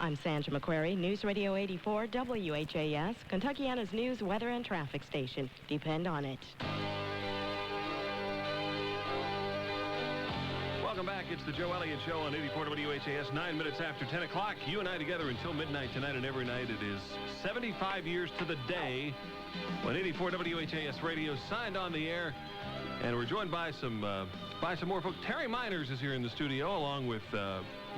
I'm Sandra McQuarrie, News Radio 84 WHAS, Kentuckiana's news, weather, and traffic station. Depend on it. Welcome back. It's the Joe Elliott Show on 84 WHAS, 9 minutes after 10 o'clock. You and I together until midnight tonight, and every night it is 75 years to the day when 84 WHAS Radio signed on the air. And we're joined by some more folks. Terry Miners is here in the studio, along with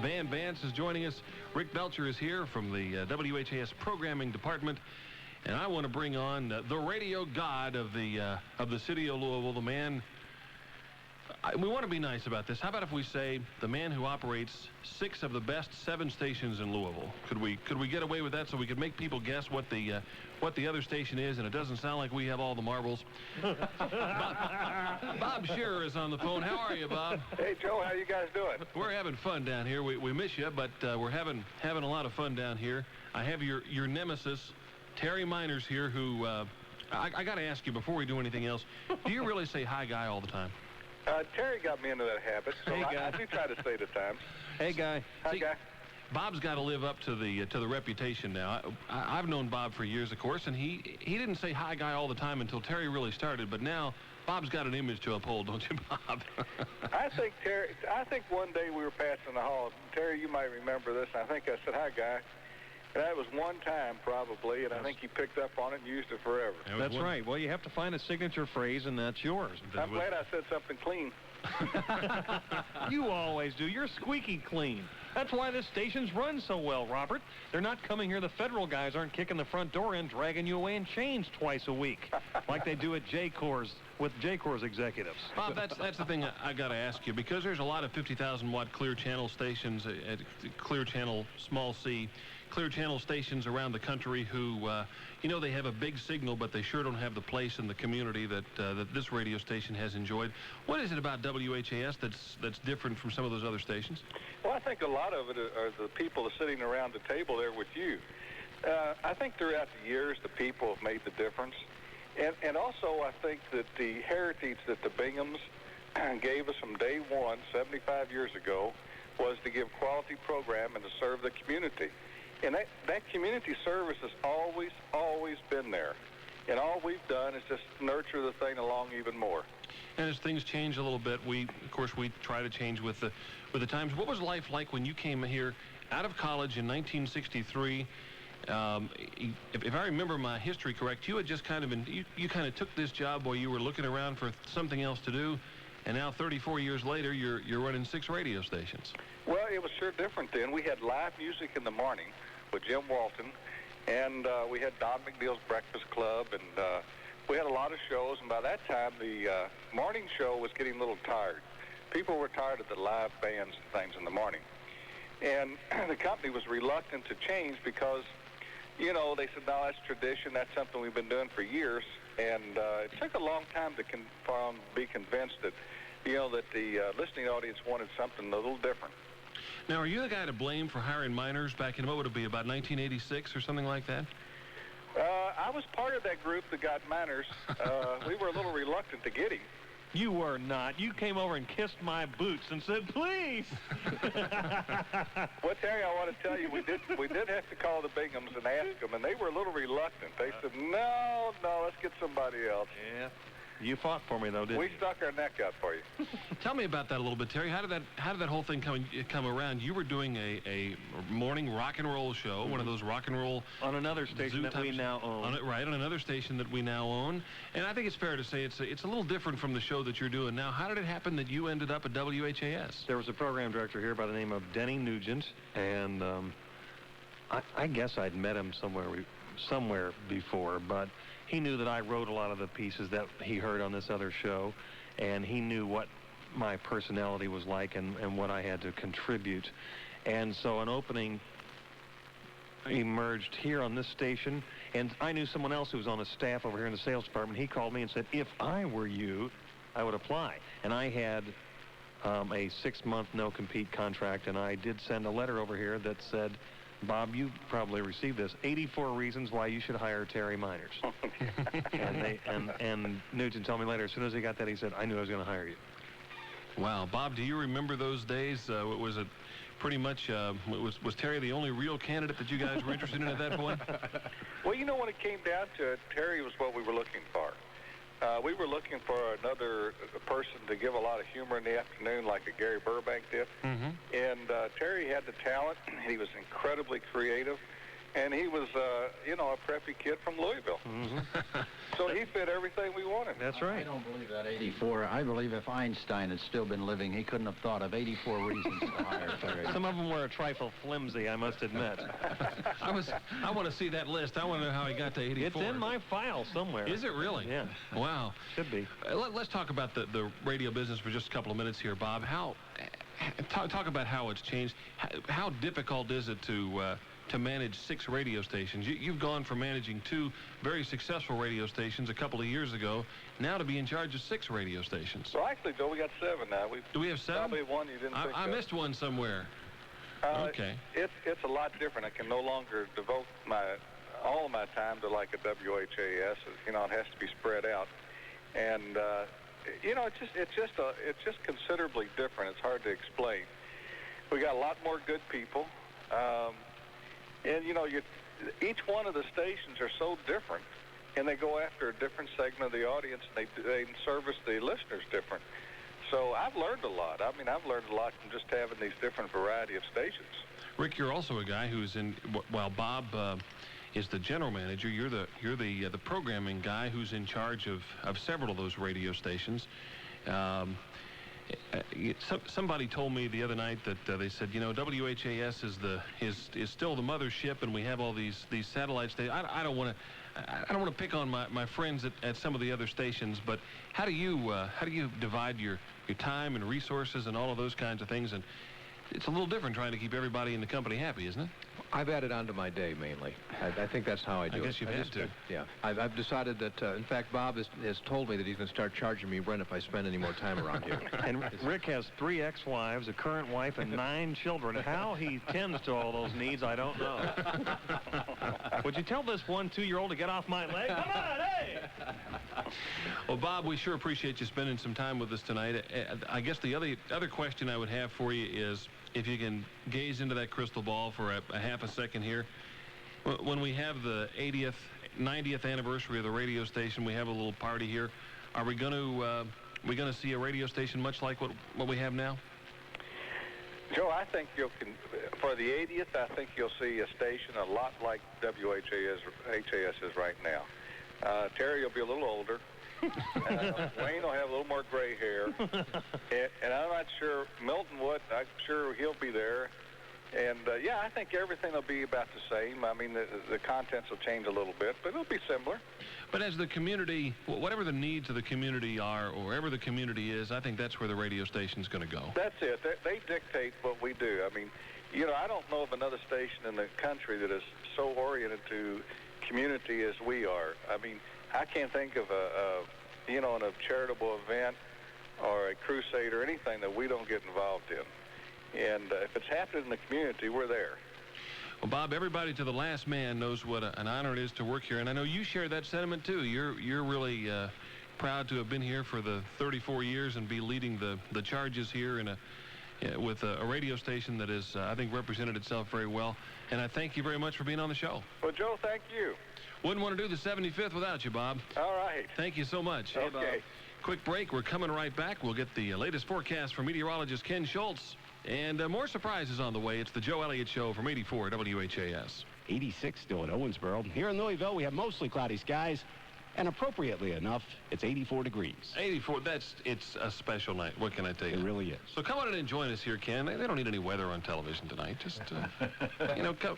Van Vance is joining us. Rick Belcher is here from the WHAS programming department. And I want to bring on the radio god of the city of Louisville, the man. We want to be nice about this. How about if we say the man who operates 6 of the best 7 stations in Louisville? Could we get away with that so we could make people guess what the other station is, and it doesn't sound like we have all the marbles? Bob Shearer is on the phone. How are you, Bob? Hey, Joe. How you guys doing? We're having fun down here. We miss you, but we're having a lot of fun down here. I have your nemesis, Terry Miners, here, who I got to ask you before we do anything else. Do you really say hi, guy, all the time? Terry got me into that habit, so hey, I do try to say it at times. Hey, guy. Hi, guy. Bob's got to live up to the reputation now. I've known Bob for years, of course, and he didn't say hi, guy, all the time until Terry really started. But now Bob's got an image to uphold, don't you, Bob? I think one day we were passing the hall. Terry, you might remember this. I think I said, hi, guy. And that was one time, probably, and I think he picked up on it and used it forever. That's right. Well, you have to find a signature phrase, and that's yours. I'm glad I said something clean. You always do. You're squeaky clean. That's why this station's run so well, Robert. They're not coming here. The federal guys aren't kicking the front door in, dragging you away in chains twice a week, like they do at J-Corps with J-Corps executives. Bob, that's the thing I got to ask you, because there's a lot of 50,000-watt clear channel stations at clear channel small C, clear channel stations around the country who, they have a big signal, but they sure don't have the place in the community that this radio station has enjoyed. What is it about WHAS that's different from some of those other stations? Well, I think a lot of it are the people that are sitting around the table there with you. I think throughout the years, the people have made the difference. And also, I think that the heritage that the Binghams gave us from day one, 75 years ago, was to give quality program and to serve the community. And that community service has always been there. And all we've done is just nurture the thing along even more. And as things change a little bit, we try to change with the times. What was life like when you came here out of college in 1963? If I remember my history correct, you had just you kind of took this job while you were looking around for something else to do, and now 34 years later, you're running 6 radio stations. Well, it was sure different then. We had live music in the morning with Jim Walton, and we had Don McNeil's Breakfast Club, and we had a lot of shows, and by that time, the morning show was getting a little tired. People were tired of the live bands and things in the morning. And the company was reluctant to change because, they said, no, that's tradition. That's something we've been doing for years. And it took a long time to be convinced that, that the listening audience wanted something a little different. Now, are you the guy to blame for hiring Miners back in, what would it be, about 1986 or something like that? I was part of that group that got Miners. We were a little reluctant to get him. You were not. You came over and kissed my boots and said, please. Well, Terry, I want to tell you, we did have to call the Binghams and ask them, and they were a little reluctant. They said, no, let's get somebody else. Yeah. You fought for me, though, didn't you? We stuck our neck out for you. Tell me about that a little bit, Terry. How did that whole thing come around? You were doing a morning rock and roll show, one of those rock and roll on another station that we now own. On another station that we now own. And I think it's fair to say it's a little different from the show that you're doing now. How did it happen that you ended up at WHAS? There was a program director here by the name of Denny Nugent, and I guess I'd met him somewhere before, but he knew that I wrote a lot of the pieces that he heard on this other show, and he knew what my personality was like and what I had to contribute. And so an opening emerged here on this station, and I knew someone else who was on the staff over here in the sales department. He called me and said, if I were you, I would apply. And I had a 6-month no-compete contract, and I did send a letter over here that said, Bob, you probably received this, 84 reasons why you should hire Terry Miners. and Nugent told me later, as soon as he got that, he said, I knew I was going to hire you. Wow. Bob, do you remember those days? pretty much, was Terry the only real candidate that you guys were interested in at that point? Well, you know, when it came down to it, Terry was what we were looking for. We were looking for another person to give a lot of humor in the afternoon like a Gary Burbank did. Mm-hmm. And Terry had the talent. He was incredibly creative. And he was, you know, a preppy kid from Louisville. Mm-hmm. So he fit everything we wanted. That's right. I don't believe that 84. I believe if Einstein had still been living, he couldn't have thought of 84 reasons to hire Terry. Some of them were a trifle flimsy, I must admit. I want to see that list. I want to know how he got to 84. It's in my file somewhere. Is it really? Yeah. Wow. Should be. Let's talk about the radio business for just a couple of minutes here, Bob. Talk about how it's changed. How difficult is it to manage 6 radio stations? You've gone from managing 2 very successful radio stations a couple of years ago, now to be in charge of 6 radio stations. Well, actually, Joe, we got 7 now. Do we have 7? Probably one you didn't think I of. missed one somewhere. Okay. It's a lot different. I can no longer devote all of my time to like a WHAS. You know, it has to be spread out, and you know, it's just considerably different. It's hard to explain. We got a lot more good people. And, you know, each one of the stations are so different, and they go after a different segment of the audience, and they service the listeners different. So I've learned a lot. I mean, I've learned a lot from just having these different variety of stations. Rick, you're also a guy who's while Bob is the general manager, you're the programming guy who's in charge of several of those radio stations. Somebody told me the other night that they said, you know, WHAS is still the mothership, and we have all these satellite stations. I don't want to pick on my friends at some of the other stations, but how do you divide your time and resources and all of those kinds of things? And it's a little different trying to keep everybody in the company happy, isn't it? I've added on to my day, mainly. I think that's how I do it. I guess you've had to. Yeah. I've decided that, in fact, Bob has told me that he's going to start charging me rent if I spend any more time around here. And Rick has 3 ex-wives, a current wife, and 9 children. How he tends to all those needs, I don't know. Would you tell this 1 2-year-old to get off my leg? Come on, hey! Well, Bob, we sure appreciate you spending some time with us tonight. I guess the other question I would have for you is, if you can gaze into that crystal ball for a half a second here, when we have the 90th anniversary of the radio station, we have a little party here. Are we going to see a radio station much like what we have now? Joe, I think for the 80th, I think you'll see a station a lot like WHAS is right now. Terry will be a little older. Wayne will have a little more gray hair. And I'm not sure Milton would. I'm sure he'll be there. And, yeah, I think everything will be about the same. I mean, the contents will change a little bit, but it'll be similar. But as the community, whatever the needs of the community are, or wherever the community is, I think that's where the radio station's going to go. That's it. They dictate what we do. I mean, you know, I don't know of another station in the country that is so oriented to community as we are. I mean, I can't think of a charitable event or a crusade or anything that we don't get involved in. And if it's happening in the community, we're there. Well, Bob, everybody to the last man knows what an honor it is to work here, and I know you share that sentiment too. You're really proud to have been here for the 34 years and be leading the charges here with a radio station that is, I think, represented itself very well. And I thank you very much for being on the show. Well, Joe, thank you. Wouldn't want to do the 75th without you, Bob. All right. Thank you so much. Okay. Hey, Bob. Quick break. We're coming right back. We'll get the latest forecast from meteorologist Ken Schultz. And more surprises on the way. It's the Joe Elliott Show from 84 WHAS. 86 still in Owensboro. Here in Louisville, we have mostly cloudy skies. And appropriately enough, it's 84 degrees. 84, it's a special night. What can I tell you? It really is. So come on in and join us here, Ken. They don't need any weather on television tonight. Just,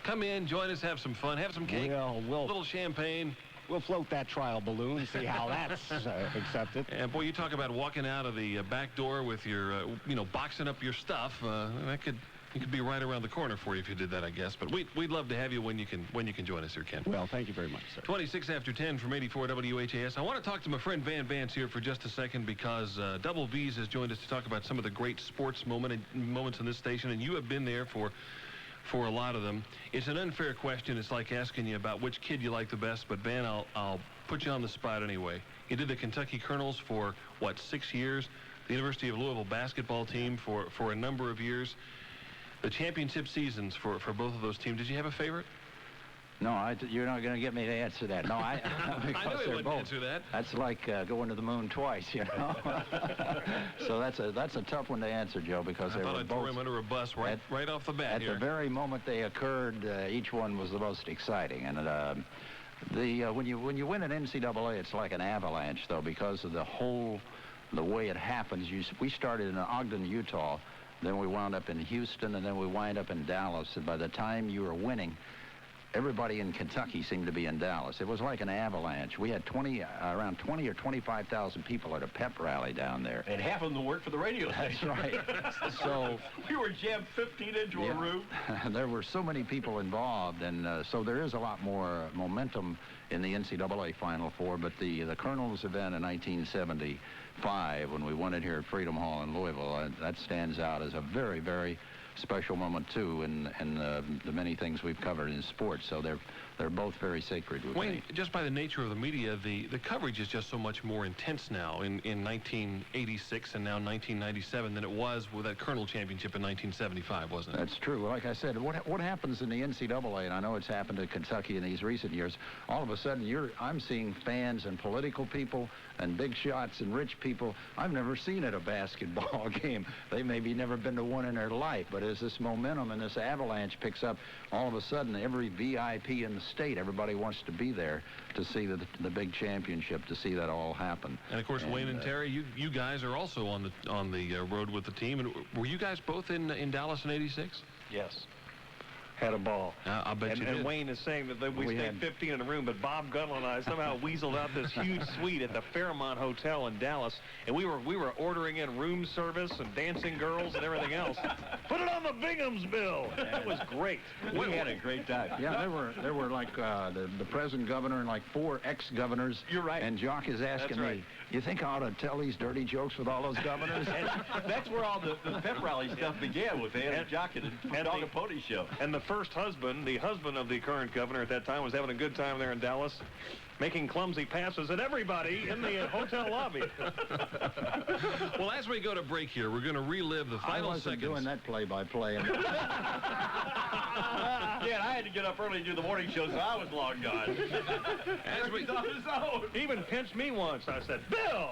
come in, join us, have some fun, have some cake, a little champagne. We'll float that trial balloon, see how that's accepted. And, boy, you talk about walking out of the back door with your, boxing up your stuff. It could be right around the corner for you if you did that, I guess. But we'd love to have you when you can join us here, Ken. Well, thank you very much, sir. 26 after 10 from 84 WHAS. I want to talk to my friend Van Vance here for just a second because Double V's has joined us to talk about some of the great sports moments in this station, and you have been there for a lot of them. It's an unfair question. It's like asking you about which kid you like the best, but Van, I'll put you on the spot anyway. You did the Kentucky Colonels for, 6 years? The University of Louisville basketball team for a number of years. the championship seasons for both of those teams. Did you have a favorite? No, you're not going to get me to answer that. No, because I know you wouldn't answer that. That's like going to the moon twice, you know. So that's a tough one to answer, Joe, because they were both. Throw him under a bus right off the bat. At the very moment they occurred, each one was the most exciting. And when you win an NCAA, it's like an avalanche, though, because of the way it happens. We started in Ogden, Utah, then we wound up in Houston, and then we wind up in Dallas. And by the time you were winning, everybody in Kentucky seemed to be in Dallas. It was like an avalanche. We had around 20 or 25,000 people at a pep rally down there. And half of them worked for the radio station. That's right. So we were jammed 15 into a room. There were so many people involved, and so there is a lot more momentum in the NCAA Final Four. But the Colonels event in 1975, when we won it here at Freedom Hall in Louisville, that stands out as a very, very special moment too, and the many things we've covered in sports. So they're both very sacred with Wayne, me. just by the nature of the media, the coverage is just so much more intense now in 1986 and now 1997 than it was with that Colonel Championship in 1975, wasn't it? That's true. Like I said, what happens in the NCAA, and I know it's happened to Kentucky in these recent years, all of a sudden I'm seeing fans and political people and big shots and rich people I've never seen at a basketball game. They maybe never been to one in their life, but as this momentum and this avalanche picks up, all of a sudden every VIP in the state, everybody wants to be there to see the big championship, to see that all happen. And of course, Wayne and Terry, you guys are also on the road with the team. And were you guys both in Dallas in '86? Yes. Had a ball. I bet you did. And Wayne is saying that we stayed 15 in a room, but Bob Guttle and I somehow weaseled out this huge suite at the Fairmont Hotel in Dallas, and we were ordering in room service and dancing girls and everything else. Put it on the Bingham's bill. It was great. We had a great time. Yeah, there were like the present governor and like 4 ex-governors. You're right. And Jock is asking me, you think I ought to tell these dirty jokes with all those governors? That's where all the pep rally stuff began, with and Jock and Dog and Pony show. And the first husband, the husband of the current governor at that time, was having a good time there in Dallas, making clumsy passes at everybody in the hotel lobby. Well, as we go to break here, we're going to relive the final I wasn't seconds. doing that play-by-play. Yeah, I had to get up early to do the morning show, so I was long gone. As we on his own. He even pinched me once. I said, Bill!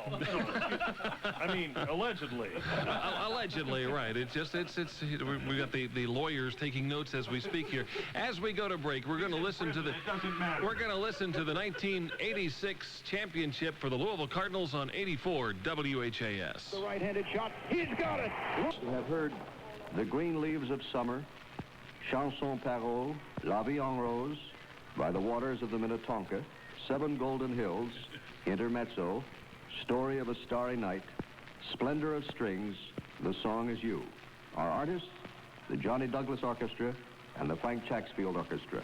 I mean, allegedly. Allegedly, right. We got the lawyers taking notes as we speak here. As we go to break, we're going to listen to the 1986 championship for the Louisville Cardinals on 84 WHAS. The right-handed shot. He's got it. We have heard The Green Leaves of Summer, Chanson Parole, La Vie en Rose, By the Waters of the Minnetonka, 7 Golden Hills, Intermezzo, Story of a Starry Night, Splendor of Strings, The Song Is You. Our artists, the Johnny Douglas Orchestra and the Frank Chaxfield Orchestra.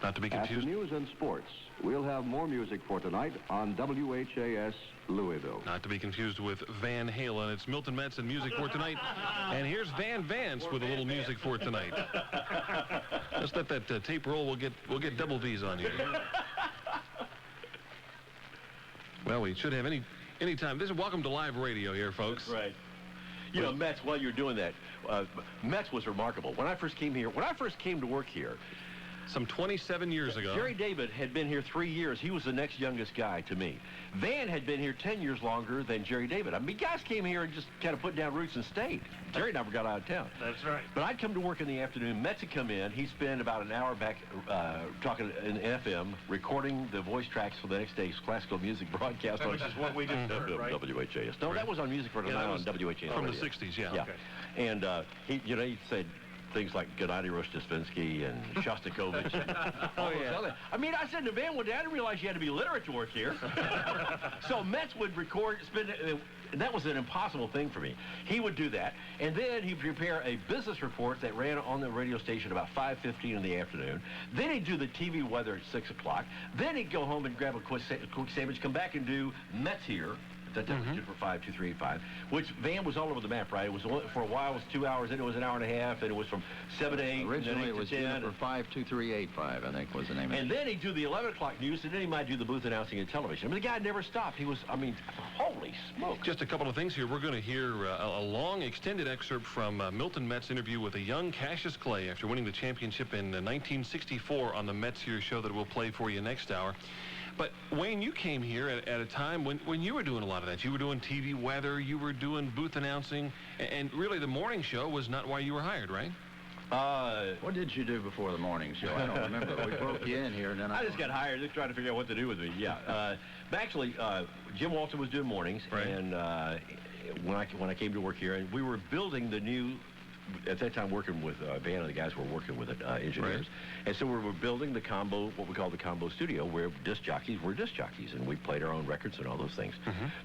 Not to be confused. After news and sports, we'll have more music for tonight on WHAS Louisville. Not to be confused with Van Halen. It's Milton, Metz, and music for tonight. And here's Van Vance with a little music for tonight. Just let that tape roll. We'll get double V's on you. Well, we should have any time. This is Welcome to Live Radio here, folks. That's right. You know, Metz, while you're doing that, Metz was remarkable. When I first came to work here, some 27 years ago. Jerry David had been here 3 years. He was the next youngest guy to me. Van had been here 10 years longer than Jerry David. I mean, guys came here and just kind of put down roots and stayed. Jerry never got out of town. That's right. But I'd come to work in the afternoon. Metz would come in. He'd spend about an hour back talking in FM, recording the voice tracks for the next day's classical music broadcast. Which is what we just did, right? WHAS. No, that was on Music for Tonight on WHAS. From radio. the 60s, yeah. Yeah. Okay. And he'd said things like Gennady Roshchevinsky and Shostakovich. And all those other. I mean, I said to Van one day, I didn't realize you had to be literate to work here. So Metz would record, and that was an impossible thing for me. He would do that, and then he'd prepare a business report that ran on the radio station about 5:15 in the afternoon. Then he'd do the TV weather at 6 o'clock. Then he'd go home and grab a quick sandwich, come back and do Metz here, That time we did for 52385, which Van was all over the map, right? It was for a while it was 2 hours, then it was an hour and a half, and it was from 7 to 8. Originally it was 10 for 52385, I think was the name of it. And then he'd do the 11 o'clock news, and then he might do the booth announcing and television. I mean, the guy never stopped. He was, I mean, holy smoke. Just a couple of things here. We're going to hear a long, extended excerpt from Milton Metz interview with a young Cassius Clay after winning the championship in 1964 on the Metz Here show that we'll play for you next hour. But, Wayne, you came here at a time when you were doing a lot of that. You were doing TV weather, you were doing booth announcing, and really the morning show was not why you were hired, right? What did you do before the morning show? I don't remember. We broke you in here, and then I just got hired. Just trying to figure out what to do with me. Yeah. Actually, Jim Walton was doing mornings, right. And when I came to work here, and we were building the new. At that time, working with Van and the guys were working with it, engineers. Right. And so we were building the combo, what we call the combo studio, where disc jockeys were disc jockeys, and we played our own records and all those things.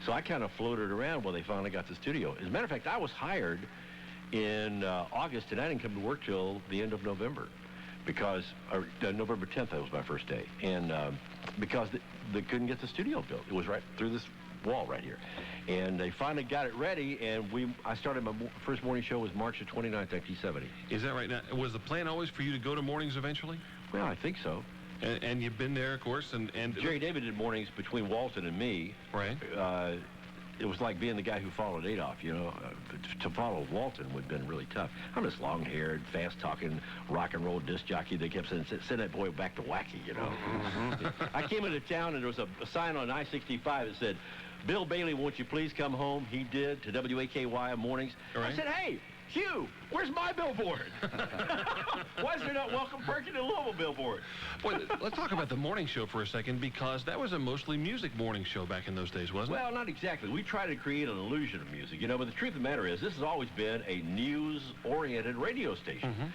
So I kind of floated around while they finally got the studio. As a matter of fact, I was hired in August, and I didn't come to work till the end of November, because November 10th, that was my first day. And because they couldn't get the studio built. It was right through this wall right here. And they finally got it ready, and I started my first morning show was March of 29th, 1970. Is that right? Now, was the plan always for you to go to mornings eventually? Well, I think so. And you've been there, of course, and Jerry David did mornings between Walton and me. Right. It was like being the guy who followed Adolf, you know. To follow Walton would have been really tough. I'm this long-haired, fast-talking, rock and roll disc jockey. They kept saying, send that boy back to wacky, you know. I came into town, and there was a sign on I-65 that said, Bill Bailey, won't you please come home? He did, to WHAY mornings. Right. I said, hey, Hugh, where's my billboard? Why is there not Welcome Perkin and Louisville billboard? Well, let's talk about the morning show for a second, because that was a mostly music morning show back in those days, wasn't it? Well, not exactly. We tried to create an illusion of music, you know, but the truth of the matter is this has always been a news-oriented radio station.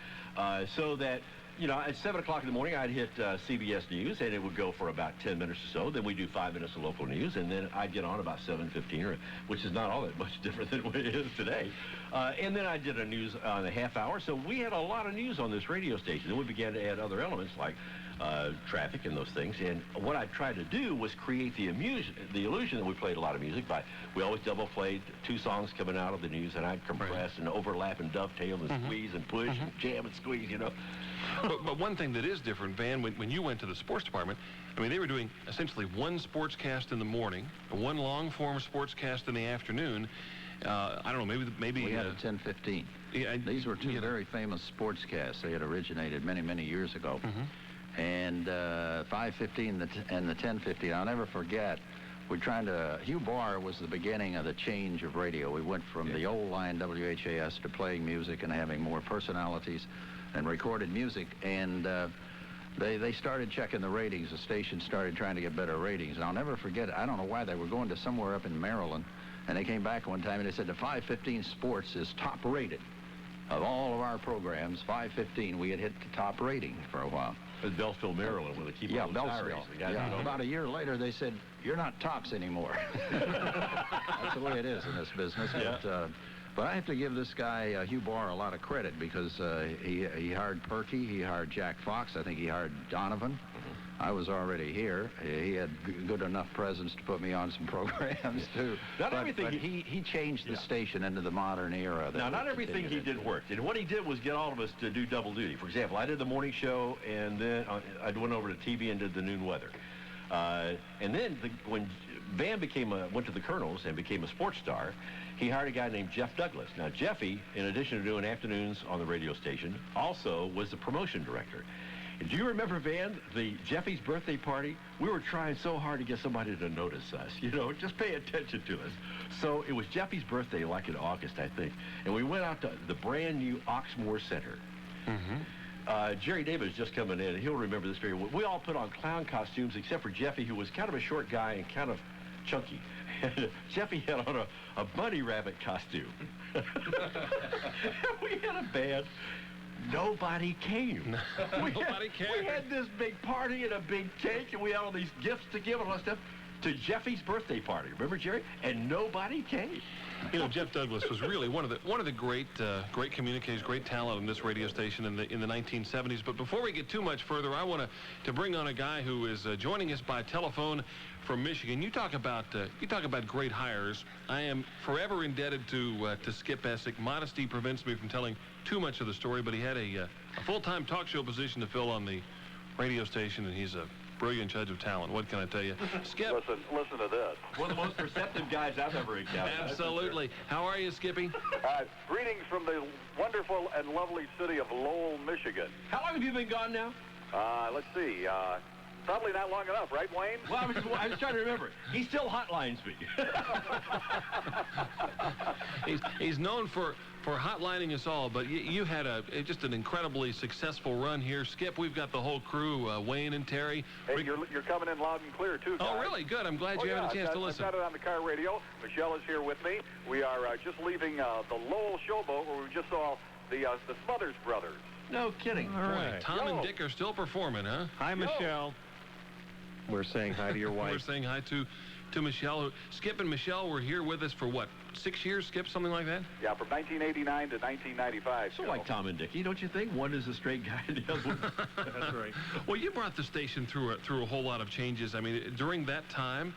So that, you know, at 7 o'clock in the morning, I'd hit CBS News, and it would go for about 10 minutes or so. Then we'd do 5 minutes of local news, and then I'd get on about 7:15, which is not all that much different than what it is today. And then I did a news on a half hour. So we had a lot of news on this radio station. Then we began to add other elements like traffic and those things. And what I tried to do was create the illusion that we played a lot of music by, we always double played 2 songs coming out of the news, and I'd compress and overlap and dovetail and squeeze and push and jam and squeeze, you know. But one thing that is different, Van, when you went to the sports department, I mean, they were doing essentially one sportscast in the morning, one long-form sportscast in the afternoon. I don't know, maybe... We had a 10:15. Yeah, these were 2 very famous sportscasts. They had originated many, many years ago. And 5:15 and the 10:15, I'll never forget, Hugh Barr was the beginning of the change of radio. We went from the old line WHAS to playing music and having more personalities and recorded music, and they started checking the ratings. The station started trying to get better ratings. And I'll never forget, I don't know why, they were going to somewhere up in Maryland, and they came back one time and they said the 5:15 Sports is top rated. Of all of our programs, 5:15, we had hit the top rating for a while. In Beltsville, Maryland, where they keep all those Beltsville. Yeah. About a year later, they said, you're not tops anymore. That's the way it is in this business. Yeah. But I have to give this guy, Hugh Barr, a lot of credit, because he hired Perky, he hired Jack Fox, I think he hired Donovan. I was already here. He had good enough presence to put me on some programs, too. But he changed the station into the modern era. Now, not everything he did worked. And what he did was get all of us to do double duty. For example, I did the morning show, and then I went over to TV and did the noon weather. And then when Van went to the Colonels and became a sports star, he hired a guy named Jeff Douglas. Now, Jeffy, in addition to doing afternoons on the radio station, also was the promotion director. And do you remember, Van, Jeffy's birthday party? We were trying so hard to get somebody to notice us, you know, just pay attention to us. So it was Jeffy's birthday, like in August, I think. And we went out to the brand new Oxmoor Center. Jerry David is just coming in, and he'll remember this very well. We all put on clown costumes, except for Jeffy, who was kind of a short guy and kind of chunky. Jeffy had on a bunny rabbit costume. We had a band. Nobody came. Nobody came. We had this big party and a big cake, and we had all these gifts to give and all that stuff. to Jeffy's birthday party. Remember, Jerry? And nobody came. You know, Jeff Douglas was really one of the great communicators, great talent on this radio station in the 1970s. But before we get too much further, I want to bring on a guy who is joining us by telephone from Michigan. You talk about great hires. I am forever indebted to Skip Essick. Modesty prevents me from telling too much of the story, but he had a full-time talk show position to fill on the radio station, and he's a brilliant judge of talent. What can I tell you? Skip. Listen to this. One of the most perceptive guys I've ever encountered. Absolutely. How are you, Skippy? Greetings from the wonderful and lovely city of Lowell, Michigan. How long have you been gone now? Let's see. Probably not long enough, right, Wayne? Well, I was trying to remember. He still hotlines me. He's known for hotlining us all, but you had just an incredibly successful run here. Skip, we've got the whole crew, Wayne and Terry. Hey, you're coming in loud and clear, too, guys. Oh, really? Good. I'm glad you're having a chance to listen. I've got it on the car radio. Michelle is here with me. We are just leaving the Lowell Showboat, where we just saw the Smothers Brothers. No kidding. All right. Tom and Dick are still performing, huh? Hi, Michelle. We're saying hi to your wife. We're saying hi to Michelle. Skip and Michelle were here with us for, what, 6 years, Skip, something like that? Yeah, from 1989 to 1995. So like Tom and Dickie, don't you think? One is a straight guy and the other one. That's right. Well, you brought the station through a whole lot of changes. I mean, during that time,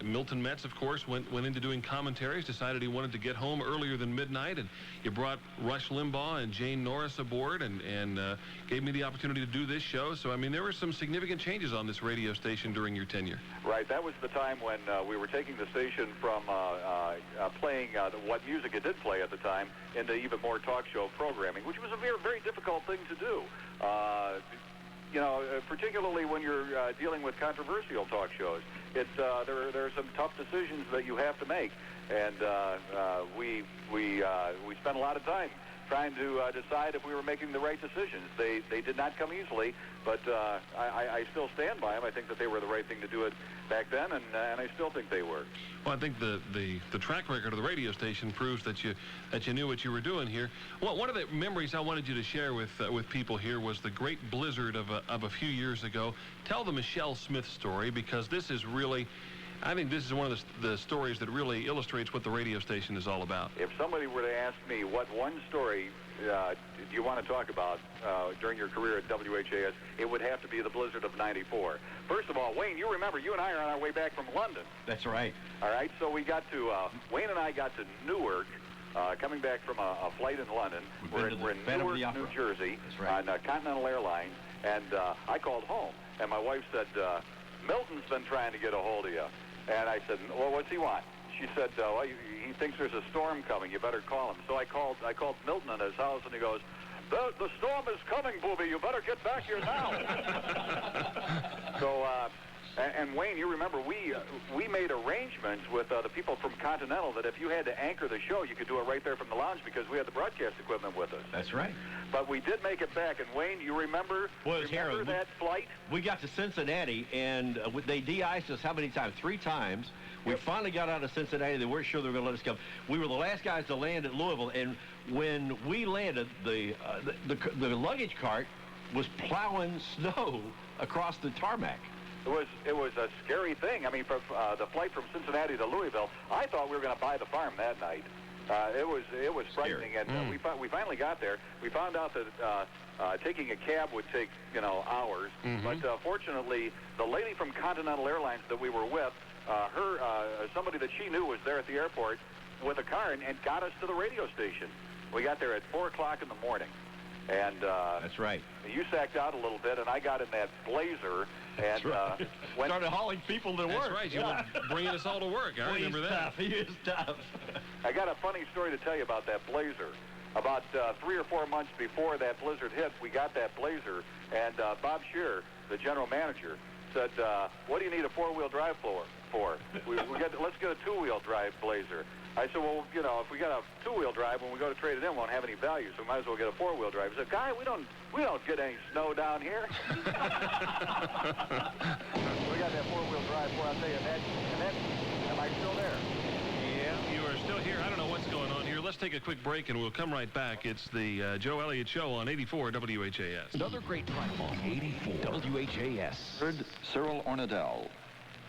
Milton Metz, of course, went into doing commentaries, decided he wanted to get home earlier than midnight, and you brought Rush Limbaugh and Jane Norris aboard and gave me the opportunity to do this show. So, I mean, there were some significant changes on this radio station during your tenure. Right. That was the time when we were taking the station from playing what music it did play at the time into even more talk show programming, which was a very, very difficult thing to do. You know, particularly when you're dealing with controversial talk shows. There are some tough decisions that you have to make, and we spent a lot of time trying to decide if we were making the right decisions. They did not come easily, but I still stand by them. I think that they were the right thing to do it back then, and I still think they were. Well, I think the track record of the radio station proves that you knew what you were doing here. Well, one of the memories I wanted you to share with people here was the great blizzard of a few years ago. Tell the Michelle Smith story, because this is really, I think this is one of the stories that really illustrates what the radio station is all about. If somebody were to ask me what one story do you want to talk about during your career at WHAS, it would have to be the blizzard of '94. First of all, Wayne, you remember you and I are on our way back from London. That's right. All right, so we got to, Wayne and I got to Newark, coming back from a flight in London. We're in Newark, New Jersey, on Continental Airlines, and I called home, and my wife said, Milton's been trying to get a hold of you. And I said, well, what's he want? She said, well, he thinks there's a storm coming. You better call him. So I called Milton at his house, and he goes, the storm is coming, booby. You better get back here now. So, and Wayne, you remember we made arrangements with the people from Continental that if you had to anchor the show, you could do it right there from the lounge because we had the broadcast equipment with us. That's right. But we did make it back. And Wayne, you remember that flight? We got to Cincinnati, and they de-iced us how many times? 3 times. We finally got out of Cincinnati. They weren't sure they were going to let us come. We were the last guys to land at Louisville, and when we landed, the luggage cart was plowing snow across the tarmac. It was a scary thing. I mean, for the flight from Cincinnati to Louisville, I thought we were going to buy the farm that night. It was frightening, and we finally got there. We found out that taking a cab would take hours, but fortunately, the lady from Continental Airlines that we were with, somebody that she knew was there at the airport with a car and got us to the radio station. We got there at 4 o'clock in the morning, and that's right. You sacked out a little bit, and I got in that Blazer and started hauling people to work. That's right. You were bringing us all to work. I remember that. He is tough. I got a funny story to tell you about that Blazer. About 3 or 4 months before that blizzard hit, we got that Blazer, and Bob Shearer, the general manager, said, what do you need a 4-wheel drive for? Let's get a 2-wheel drive Blazer. I said, well, if we got a 2-wheel drive, when we go to trade it in, it won't have any value, so we might as well get a 4-wheel drive. He said, Guy, we don't get any snow down here. We got that 4-wheel drive for, I'll tell you, am I still there? Yeah, you are still here. I don't know what's going on here. Let's take a quick break, and we'll come right back. It's the Joe Elliott Show on 84 WHAS. Another great drive on 84 WHAS. Third, Cyril Ornadell.